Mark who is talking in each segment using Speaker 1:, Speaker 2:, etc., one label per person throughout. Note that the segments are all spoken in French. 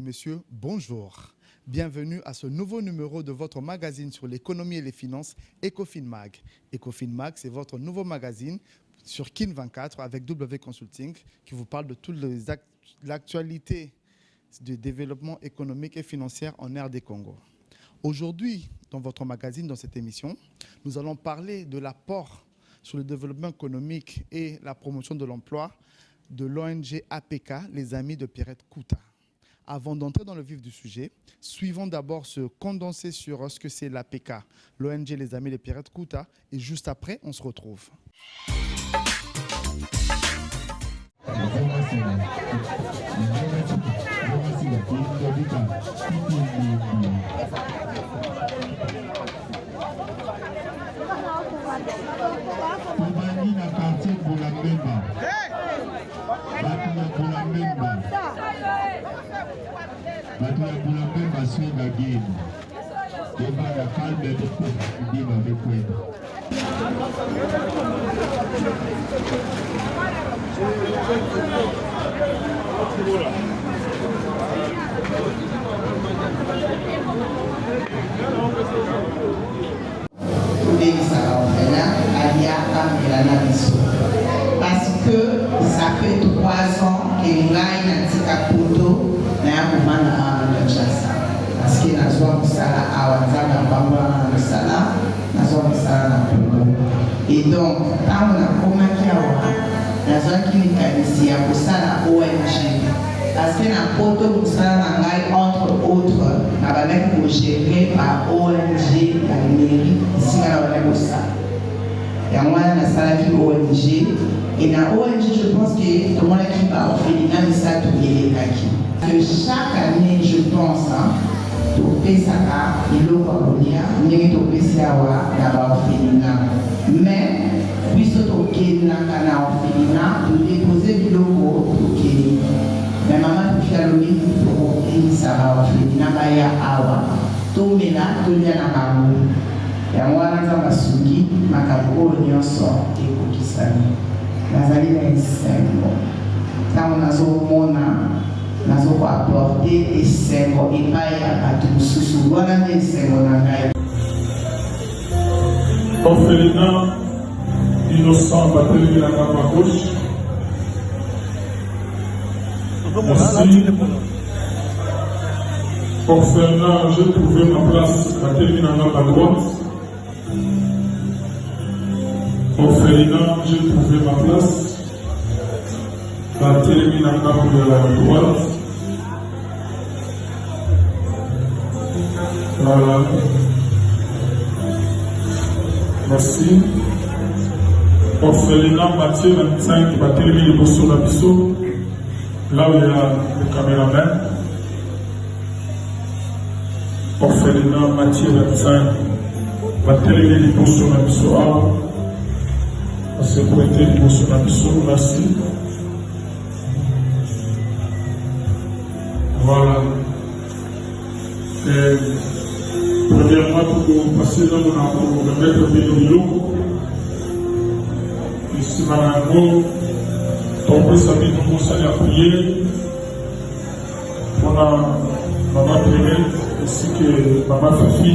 Speaker 1: messieurs, bonjour. Bienvenue à ce nouveau numéro de votre magazine sur l'économie et les finances, Ecofin Mag. Ecofin Mag, c'est votre nouveau magazine sur Kin24 avec W Consulting qui vous parle de toute l'actualité du développement économique et financier en RD Congo. Aujourd'hui, dans votre magazine, dans cette émission, nous allons parler de l'apport sur le développement économique et la promotion de l'emploi de l'ONG APK, les Amis de Pierrette Kouta. Avant d'entrer dans le vif du sujet, suivons d'abord ce condensé sur ce que c'est l'APK, l'ONG Les Amis de Pierrette Kouta, et juste après, on se retrouve.
Speaker 2: Parce que ça fait 3 ans que ngai natika poto na ya kumana na chasa parce que nazwa musala awanzana pamba na musala nazwa musala na poto et donc tango na komaki awa nazwa kinikanisi ya kusala ONG parce que na poto musala na ngai entre autres na balaki ko gérer par ONG ya mairie ici na balaki kosala ya mwana na salaki ONG et na ONG je pense que tout le monde qui va orphelinat mais ça tout est que chaque année je pense tout fait ça il le colonia mais tout fait ça wa na ba orphelinat mais puisque tout est na orphelinat tout déposer du logo tout est mais maman tout fait le lit pour et ça va orphelinat ba ya awa tout mena tout ya na mamu ya mwana za masuki makaboko nyonso ekokisani nazali na esengo ntango nazomona nazokoaporte esengo epai ya bato mosusu wana nde esengo na ngai
Speaker 3: orphelinat innocent batelemi na ngamba gauche merci orphelinat j'ai trouvé ma place batelemi na ngamba droite orphelinat, j'ai trouvé ma place. La télémine à la droite. Voilà. Merci. Orphelinat Mathieu 25, la télémine de sur la Bissot. Là où il y a le caméraman. Orphelinat Mathieu 25, la télémine de sur la Bissot. La sécurité du Bolsonaro, merci. Voilà. Et premièrement, pour passer dans le mettre de l'eau, ici, Marango, on peut savoir comment ça a prié. On a maman prière, ainsi que maman Fifi.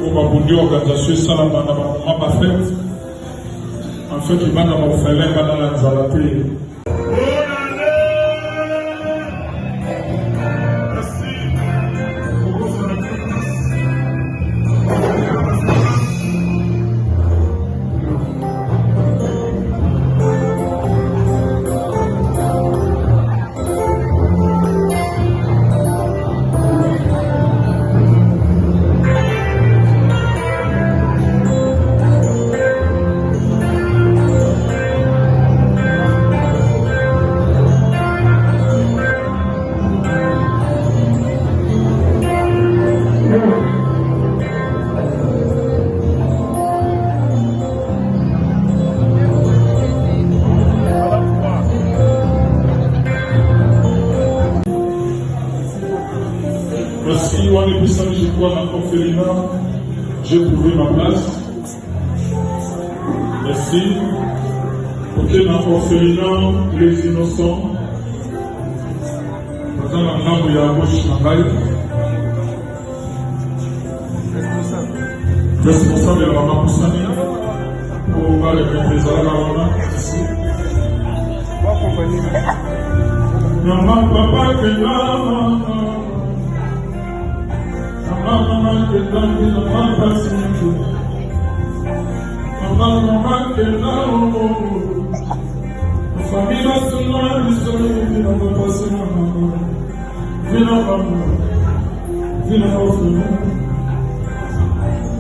Speaker 3: On va vous dire organisation, ça, la maman fête. En fait, il va dans mon frère, il va dans la Zalapé. J'ai trouvé ma place. Merci. Ok, dans l'orphelinat, les innocents. aza na ngambo ya gauche na ngai responsable ya bamakusani po baleka ezalaka wana ici Mama papa kena mama kena mama sinto mama kena família sonora vina papa sinto vina mama vina ofo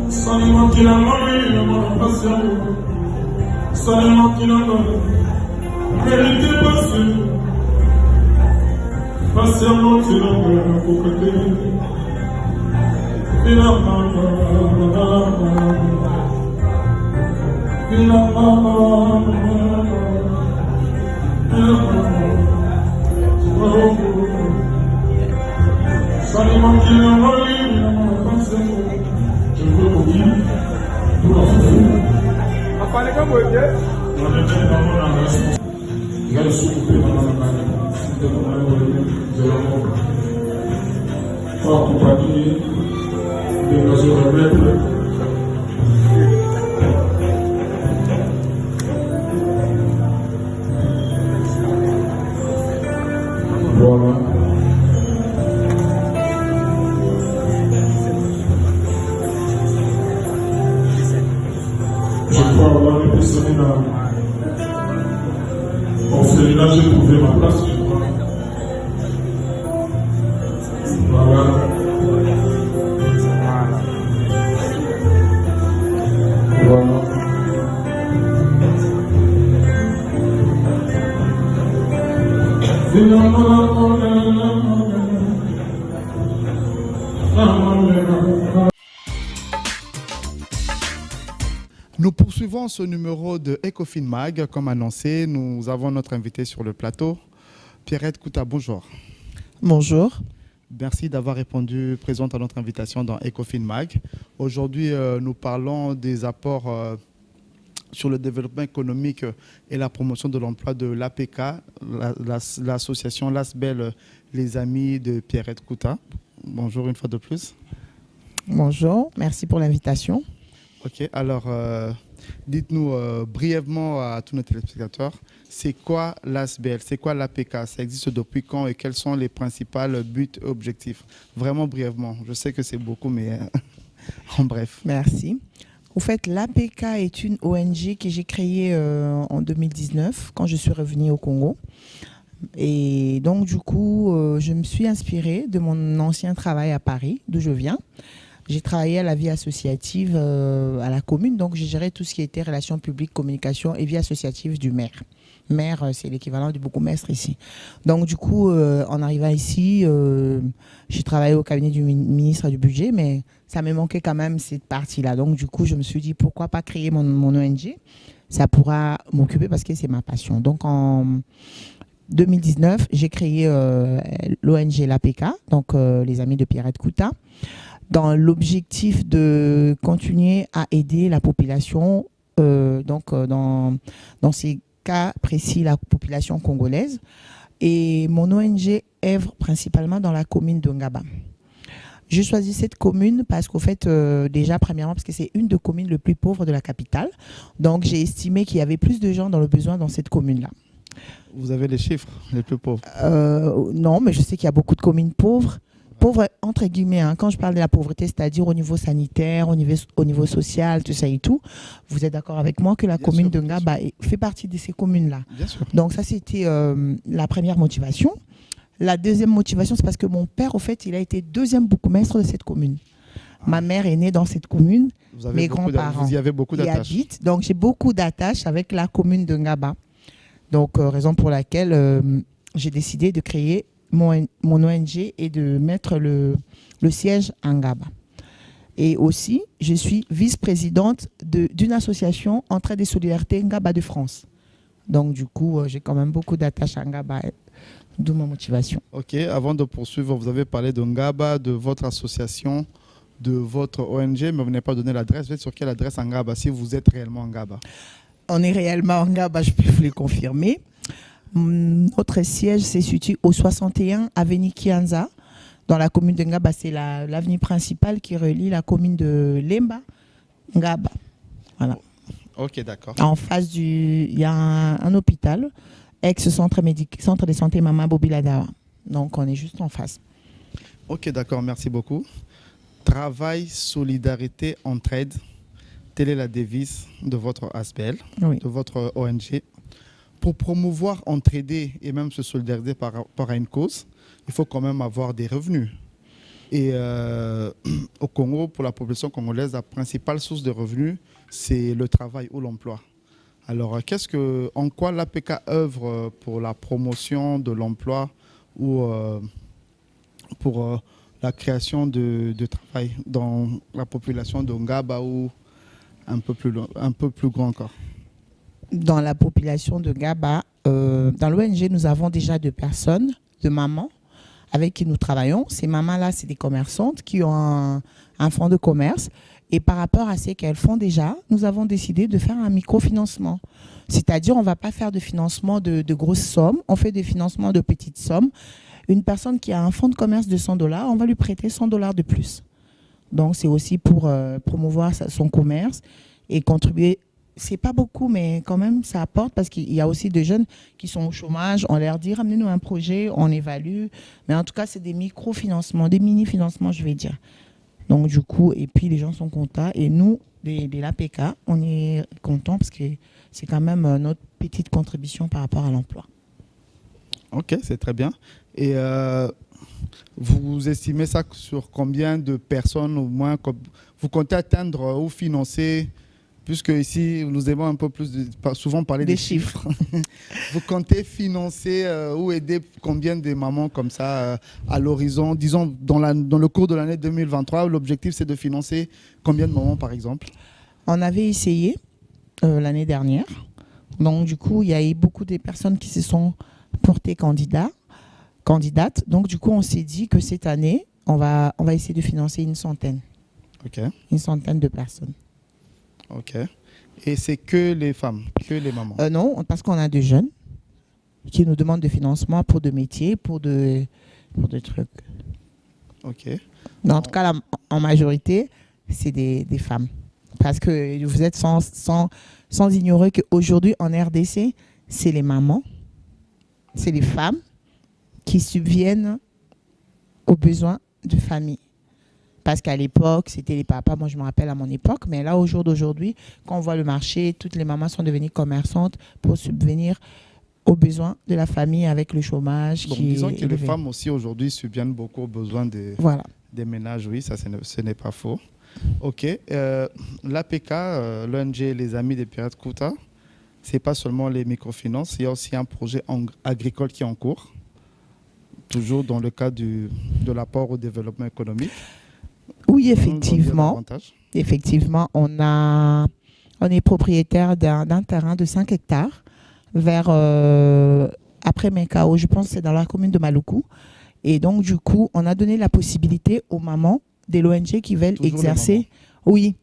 Speaker 3: Sanima kina mami mama passion Sanima kina mami vérité passée Patiemment, tu n'as pas pour côté. Pour accompagner les mesures rebelles. Voilà. Je crois avoir réfléchi dans l'orphelinat, j'ai trouvé ma place. Voilà. Voilà.
Speaker 1: Nous poursuivons ce numéro de Ecofin Mag. Comme annoncé, nous avons notre invité sur le plateau, Pierrette Kouta. Bonjour.
Speaker 4: Bonjour.
Speaker 1: Merci d'avoir répondu présente à notre invitation dans Ecofin Mag. Aujourd'hui, nous parlons des apports sur le développement économique et la promotion de l'emploi de l'APK, l'association LASBEL, les amis de Pierrette Kouta. Bonjour une fois de plus.
Speaker 4: Bonjour, merci pour l'invitation.
Speaker 1: Ok, alors dites-nous brièvement à tous nos téléspectateurs, c'est quoi l'ASBEL, c'est quoi l'APK, ça existe depuis quand et quels sont les principaux buts et objectifs? Vraiment brièvement, je sais que c'est beaucoup, mais en bref.
Speaker 4: Merci. En fait, l'APK est une ONG que j'ai créée en 2019 quand je suis revenue au Congo. Et donc, du coup, je me suis inspirée de mon ancien travail à Paris, d'où je viens. J'ai travaillé à la vie associative à la commune, donc j'ai géré tout ce qui était relations publiques, communication et vie associative du maire. Maire, c'est l'équivalent du bourgmestre ici. Donc du coup, en arrivant ici, j'ai travaillé au cabinet du ministre du budget, mais ça me manquait quand même cette partie-là. Donc du coup, je me suis dit, pourquoi pas créer mon ONG? Ça pourra m'occuper parce que c'est ma passion. Donc en 2019, j'ai créé l'ONG l'APK, donc les amis de Pierrette Kouta, dans l'objectif de continuer à aider la population, dans ces cas précis, la population congolaise. Et mon ONG œuvre principalement dans la commune de Ngaba. J'ai choisi cette commune parce qu'au fait, déjà, premièrement, parce que c'est une des communes les plus pauvres de la capitale. Donc, j'ai estimé qu'il y avait plus de gens dans le besoin dans cette commune-là.
Speaker 1: Vous avez les chiffres les plus pauvres?
Speaker 4: Non, mais je sais qu'il y a beaucoup de communes pauvres. Pauvres, entre guillemets, hein, quand je parle de la pauvreté, c'est-à-dire au niveau sanitaire, au niveau social, tout ça et tout, vous êtes d'accord avec moi que la commune de Ngaba fait partie de ces communes-là.
Speaker 1: Bien sûr.
Speaker 4: Donc ça, c'était la première motivation. La deuxième motivation, c'est parce que mon père, au fait, il a été deuxième bourgmestre de cette commune. Ma mère est née dans cette commune, mes grands-parents
Speaker 1: vous y avez beaucoup d'attaches.
Speaker 4: Donc j'ai beaucoup d'attaches avec la commune de Ngaba. Donc raison pour laquelle j'ai décidé de créer mon ONG et de mettre le siège à Ngaba. Et aussi, je suis vice-présidente d'une association Entraide et Solidarité Ngaba de France. Donc du coup, j'ai quand même beaucoup d'attaches à Ngaba, d'où ma motivation.
Speaker 1: Ok, avant de poursuivre, vous avez parlé de Ngaba, de votre association, de votre ONG, mais vous n'avez pas donné l'adresse. Vous êtes sur quelle adresse à Ngaba, si vous êtes réellement en Ngaba?
Speaker 4: On est réellement en Ngaba, je peux vous le confirmer. Notre siège se situe au 61 avenue Kianza, dans la commune de Ngaba. C'est l'avenue principale qui relie la commune de Lemba, Ngaba. Voilà.
Speaker 1: Ok, d'accord.
Speaker 4: En face il y a un hôpital, ex-centre de santé Mama Bobiladawa. Donc, on est juste en face.
Speaker 1: Ok, d'accord, merci beaucoup. Travail, solidarité, entraide. Telle est la devise de votre ASBL,
Speaker 4: Oui.
Speaker 1: de votre ONG. Pour promouvoir, entraider et même se solidariser par rapport à une cause, il faut quand même avoir des revenus. Et au Congo, pour la population congolaise, la principale source de revenus, c'est le travail ou l'emploi. Alors, en quoi l'APK œuvre pour la promotion de l'emploi ou pour la création de travail dans la population de Ngaba ou un peu plus grand encore?
Speaker 4: Dans la population de Ngaba, dans l'ONG, nous avons déjà 2 personnes, 2 mamans avec qui nous travaillons. Ces mamans-là, c'est des commerçantes qui ont un fonds de commerce. Et par rapport à ce qu'elles font déjà, nous avons décidé de faire un microfinancement. C'est-à-dire, on ne va pas faire de financement de grosses sommes, on fait des financements de petites sommes. Une personne qui a un fonds de commerce de $100, on va lui prêter $100 de plus. Donc, c'est aussi pour promouvoir son commerce et contribuer. C'est pas beaucoup, mais quand même, ça apporte parce qu'il y a aussi des jeunes qui sont au chômage. On leur dit, ramenez-nous un projet, on évalue. Mais en tout cas, c'est des micro-financements, des mini-financements, je vais dire. Donc, du coup, et puis les gens sont contents. Et nous, de l'APK, on est contents parce que c'est quand même notre petite contribution par rapport à l'emploi.
Speaker 1: Ok, c'est très bien. Et vous estimez ça sur combien de personnes au moins vous comptez atteindre ou financer, puisque ici nous aimons un peu plus souvent parler des chiffres. Vous comptez financer ou aider combien de mamans comme ça à l'horizon, disons dans le cours de l'année 2023, l'objectif c'est de financer combien de mamans par exemple?
Speaker 4: On avait essayé l'année dernière. Donc du coup, il y a eu beaucoup de personnes qui se sont portées candidates. Donc du coup, on s'est dit que cette année, on va essayer de financer une centaine.
Speaker 1: Ok.
Speaker 4: Une centaine de personnes.
Speaker 1: Ok. Et c'est que les femmes, que les mamans?
Speaker 4: Non, parce qu'on a des jeunes qui nous demandent de financement pour des métiers, pour des trucs.
Speaker 1: Ok.
Speaker 4: Mais en tout cas, en majorité, c'est des femmes. Parce que vous êtes sans ignorer qu'aujourd'hui, en RDC, c'est les mamans, c'est les femmes qui subviennent aux besoins de famille. Parce qu'à l'époque, c'était les papas. Moi, je me rappelle à mon époque. Mais là, au jour d'aujourd'hui, quand on voit le marché, toutes les mamans sont devenues commerçantes pour subvenir aux besoins de la famille avec le chômage.
Speaker 1: Donc, disons que les femmes aussi, aujourd'hui, subviennent beaucoup aux besoins des ménages. Oui, ça, ce n'est pas faux. OK. L'APK, l'ONG Les Amis des Pirates Kouta, ce n'est pas seulement les microfinances. Il y a aussi un projet agricole qui est en cours, toujours dans le cadre de l'apport au développement économique.
Speaker 4: Oui, effectivement. Effectivement, on est propriétaire d'un terrain de 5 hectares vers après Mekao, je pense que c'est dans la commune de Maluku. Et donc, du coup, on a donné la possibilité aux mamans de l'ONG qui veulent toujours exercer. Oui,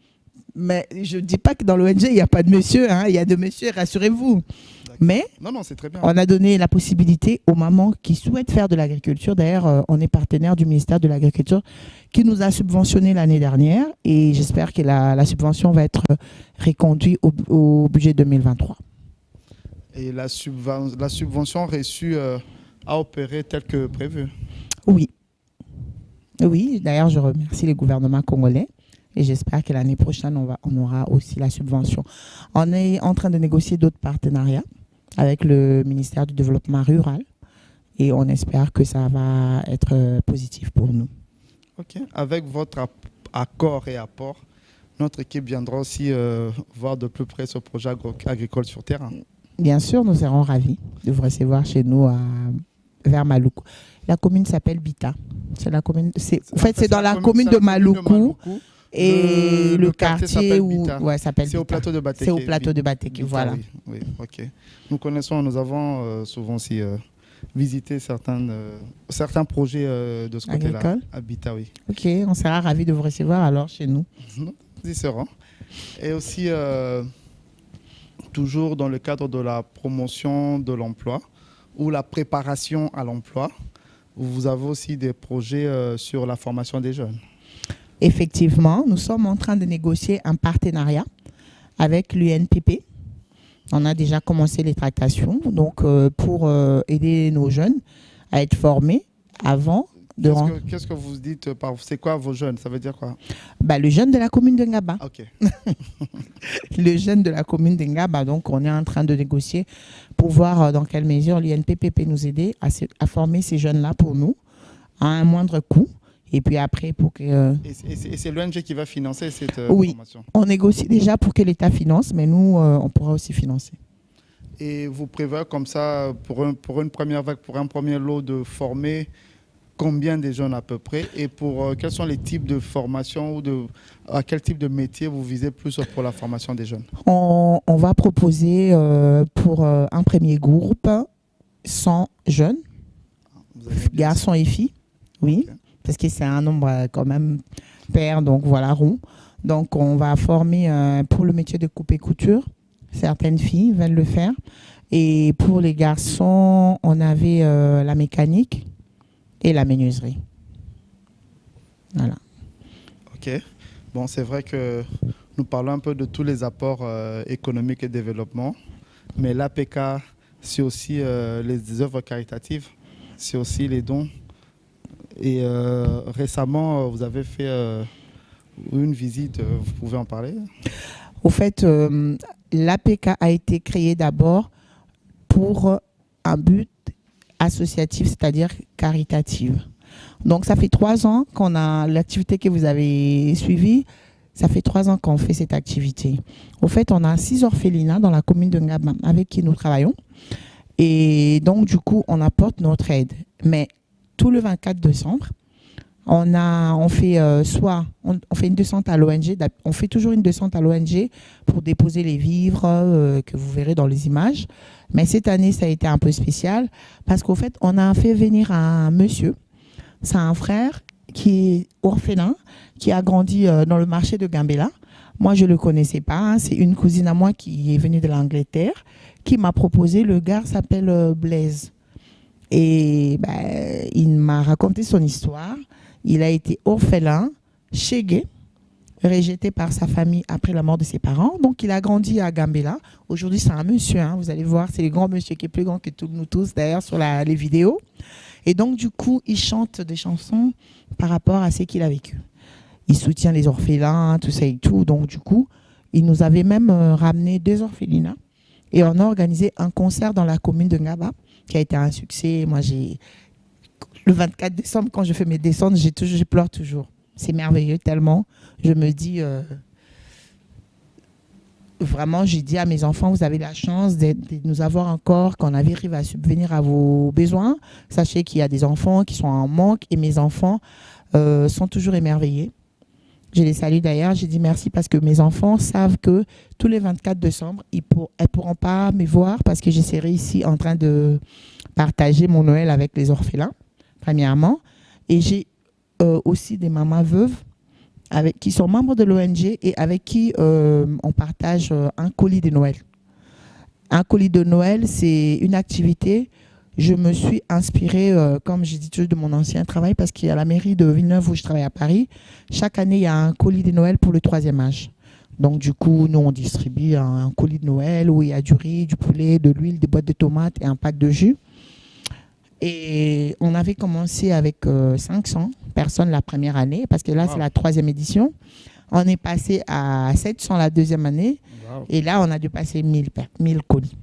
Speaker 4: mais je ne dis pas que dans l'ONG, il n'y a pas de monsieur. Hein, il y a de monsieur, rassurez-vous. Mais
Speaker 1: non, c'est très bien.
Speaker 4: On a donné la possibilité aux mamans qui souhaitent faire de l'agriculture. D'ailleurs, on est partenaire du ministère de l'Agriculture qui nous a subventionné l'année dernière. Et j'espère que la subvention va être reconduite au budget 2023.
Speaker 1: Et la subvention reçue a opéré tel que prévu?
Speaker 4: Oui. Oui, d'ailleurs, je remercie le gouvernement congolais. Et j'espère que l'année prochaine, on aura aussi la subvention. On est en train de négocier d'autres partenariats avec le ministère du Développement rural. Et on espère que ça va être positif pour nous.
Speaker 1: OK. Avec votre accord et apport, notre équipe viendra aussi voir de plus près ce projet agricole sur terrain.
Speaker 4: Bien sûr, nous serons ravis de vous recevoir chez nous vers Maluku. La commune s'appelle Bita. C'est la commune. En fait, c'est dans la commune de Maluku. Et le quartier où s'appelle
Speaker 1: c'est au plateau de Bateke.
Speaker 4: C'est au plateau de Bateke, voilà.
Speaker 1: Oui, ok. Nous avons souvent aussi visité certains projets de ce côté-là. À Bita, oui.
Speaker 4: Ok, on sera ravis de vous recevoir alors chez nous.
Speaker 1: Nous y serons. Et aussi, toujours dans le cadre de la promotion de l'emploi, ou la préparation à l'emploi, vous avez aussi des projets sur la formation des jeunes.
Speaker 4: Effectivement, nous sommes en train de négocier un partenariat avec l'UNPP. On a déjà commencé les tractations donc, pour aider nos jeunes à être formés avant de rentrer.
Speaker 1: Qu'est-ce que vous dites c'est quoi vos jeunes? Ça veut dire quoi?
Speaker 4: Le jeune de la commune de Ngaba.
Speaker 1: Ok.
Speaker 4: Le jeune de la commune de Ngaba. Donc, on est en train de négocier pour voir dans quelle mesure l'INPP peut nous aider à former ces jeunes-là pour nous à un moindre coût. Et puis après, pour que...
Speaker 1: Et c'est l'ONG qui va financer cette formation?
Speaker 4: On négocie déjà pour que l'État finance, mais nous, on pourra aussi financer.
Speaker 1: Et vous prévoyez comme ça, pour une première vague, pour un premier lot, de former combien de jeunes à peu près? Et pour quels sont les types de formations ou à quel type de métier vous visez plus pour la formation des jeunes?
Speaker 4: On va proposer pour un premier groupe 100 jeunes, garçons et filles, oui. Okay. Parce que c'est un nombre quand même pair, donc voilà, rond. Donc, on va former pour le métier de coupe et couture. Certaines filles veulent le faire. Et pour les garçons, on avait la mécanique et la menuiserie. Voilà.
Speaker 1: OK. Bon, c'est vrai que nous parlons un peu de tous les apports économiques et développement. Mais l'APK, c'est aussi les œuvres caritatives. C'est aussi les dons. Et récemment, vous avez fait une visite, vous pouvez en parler?
Speaker 4: Au fait, l'APK a été créée d'abord pour un but associatif, c'est-à-dire caritatif. Donc, ça fait 3 ans qu'on a l'activité que vous avez suivie. Ça fait 3 ans qu'on fait cette activité. Au fait, on a 6 orphelinats dans la commune de Ngaba avec qui nous travaillons. Et donc, du coup, on apporte notre aide. Mais tout le 24 décembre, on fait une descente à l'ONG. On fait toujours une descente à l'ONG pour déposer les vivres que vous verrez dans les images. Mais cette année, ça a été un peu spécial parce qu'au fait, on a fait venir un monsieur. C'est un frère qui est orphelin, qui a grandi dans le marché de Gambela. Moi, je ne le connaissais pas. C'est une cousine à moi qui est venue de l'Angleterre qui m'a proposé. Le gars s'appelle Blaise. Et il m'a raconté son histoire. Il a été orphelin, chégué, rejeté par sa famille après la mort de ses parents. Donc, il a grandi à Gambela. Aujourd'hui, c'est un monsieur. Vous allez voir, c'est le grand monsieur qui est plus grand que nous tous, d'ailleurs, sur les vidéos. Et donc, du coup, il chante des chansons par rapport à ce qu'il a vécu. Il soutient les orphelins, tout ça et tout. Donc, du coup, il nous avait même ramené 2 orphelinats. Et on a organisé un concert dans la commune de Ngaba, qui a été un succès. Moi, le 24 décembre, quand je fais mes descentes, je pleure toujours. C'est merveilleux tellement. Je me dis, vraiment, j'ai dit à mes enfants, vous avez la chance de nous avoir encore, qu'on arrive à subvenir à vos besoins. Sachez qu'il y a des enfants qui sont en manque et mes enfants sont toujours émerveillés. Je les salue d'ailleurs, j'ai dit merci parce que mes enfants savent que tous les 24 décembre, elles ne pourront pas me voir parce que je serai ici en train de partager mon Noël avec les orphelins, premièrement. Et j'ai aussi des mamans veuves qui sont membres de l'ONG et avec qui on partage un colis de Noël. Un colis de Noël, c'est une activité. Je me suis inspirée, comme j'ai dit toujours, de mon ancien travail parce qu'il y a la mairie de Villeneuve où je travaille à Paris. Chaque année, il y a un colis de Noël pour le 3e âge. Donc, du coup, nous, on distribue un colis de Noël où il y a du riz, du poulet, de l'huile, des boîtes de tomates et un pack de jus. Et on avait commencé avec 500 personnes la première année parce que là, c'est la 3e édition. On est passé à 700 la 2e année. Wow. Et là, on a dû passer 1000 colis.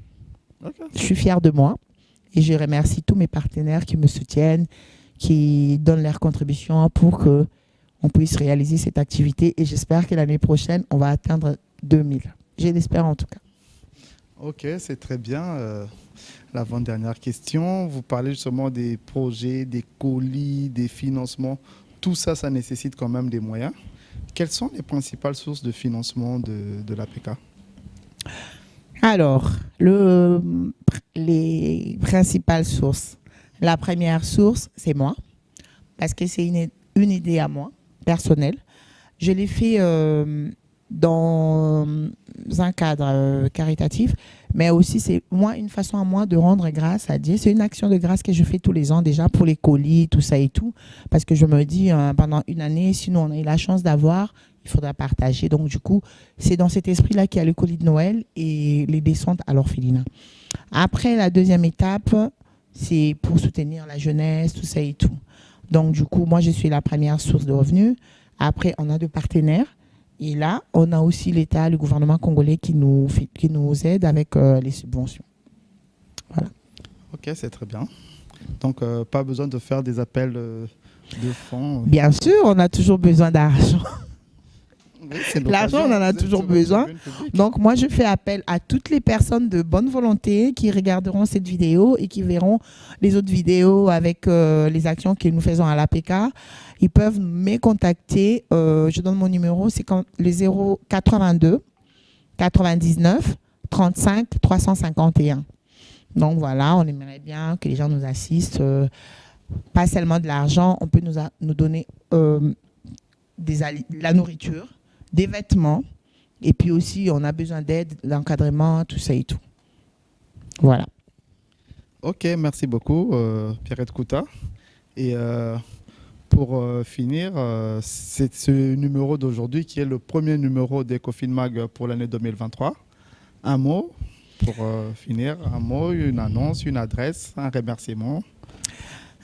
Speaker 4: Okay. Je suis fière de moi. Et je remercie tous mes partenaires qui me soutiennent, qui donnent leur contribution pour qu'on puisse réaliser cette activité. Et j'espère que l'année prochaine, on va atteindre 2000. Je l'espère en tout cas.
Speaker 1: Ok, c'est très bien. L'avant-dernière question, vous parlez justement des projets, des colis, des financements. Tout ça, ça nécessite quand même des moyens. Quelles sont les principales sources de financement de l'APK ?
Speaker 4: Alors, les principales sources. La première source, c'est moi, parce que c'est une idée à moi, personnelle. Je l'ai fait dans un cadre caritatif, Mais aussi, c'est moi une façon à moi de rendre grâce à Dieu. C'est une action de grâce que je fais tous les ans déjà pour les colis, tout ça et tout. Parce que je me dis, pendant une année, si nous on a eu la chance d'avoir, il faudra partager. Donc du coup, c'est dans cet esprit-là qu'il y a le colis de Noël et les descentes à l'orphelinat. Après, la deuxième étape, c'est pour soutenir la jeunesse, tout ça et tout. Donc du coup, moi je suis la première source de revenus. Après, on a deux partenaires. Et là, on a aussi l'État, le gouvernement congolais qui nous aide avec les subventions. Voilà.
Speaker 1: Ok, c'est très bien. Donc, pas besoin de faire des appels de fonds.
Speaker 4: Bien sûr, on a toujours besoin d'argent.
Speaker 1: Oui, c'est
Speaker 4: L'argent, on en a toujours besoin. Donc, moi, je fais appel à toutes les personnes de bonne volonté qui regarderont cette vidéo et qui verront les autres vidéos avec les actions que nous faisons à l'APK. Ils peuvent me contacter. Je donne mon numéro, c'est le 082 99 35 351. Donc, voilà, on aimerait bien que les gens nous assistent. Pas seulement de l'argent, on peut nous donner la nourriture, des vêtements, et puis aussi on a besoin d'aide, d'encadrement, tout ça et tout. Voilà.
Speaker 1: Ok, merci beaucoup, Pierrette Kouta. Et pour finir, c'est ce numéro d'aujourd'hui qui est le premier numéro d'Ecofin Mag pour l'année 2023. Un mot pour finir, un mot, une annonce, une adresse, un remerciement.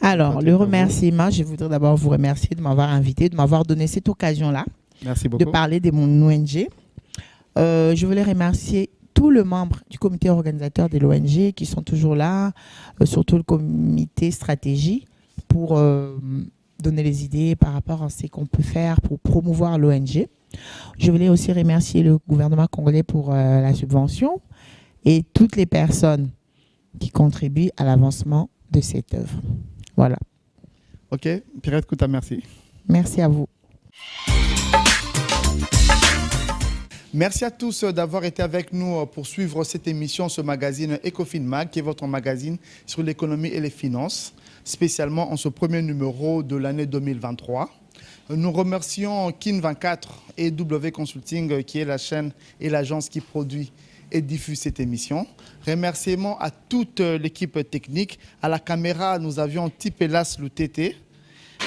Speaker 4: Alors, le remerciement, je voudrais d'abord vous remercier de m'avoir invité, de m'avoir donné cette occasion-là.
Speaker 1: Merci beaucoup.
Speaker 4: De parler de mon ONG. Je voulais remercier tous les membres du comité organisateur de l'ONG qui sont toujours là, surtout le comité stratégie, pour donner les idées par rapport à ce qu'on peut faire pour promouvoir l'ONG. Je voulais aussi remercier le gouvernement congolais pour la subvention et toutes les personnes qui contribuent à l'avancement de cette œuvre. Voilà.
Speaker 1: Ok, Pierrette Kouta, merci.
Speaker 4: Merci à vous.
Speaker 1: Merci à tous d'avoir été avec nous pour suivre cette émission, ce magazine Ecofin Mag, qui est votre magazine sur l'économie et les finances, spécialement en ce premier numéro de l'année 2023. Nous remercions Kin24 et W Consulting, qui est la chaîne et l'agence qui produit et diffuse cette émission. Remerciements à toute l'équipe technique. À la caméra, nous avions Tipelas Loutete.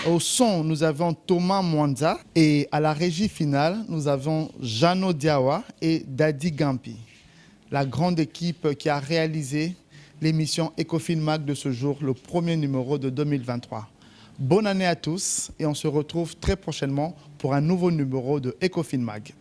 Speaker 1: Au son, nous avons Thomas Mwanza. Et à la régie finale, nous avons Jano Diawa et Dadi Gampi. La grande équipe qui a réalisé l'émission Ecofin Mag de ce jour, le premier numéro de 2023. Bonne année à tous et on se retrouve très prochainement pour un nouveau numéro de Ecofin Mag.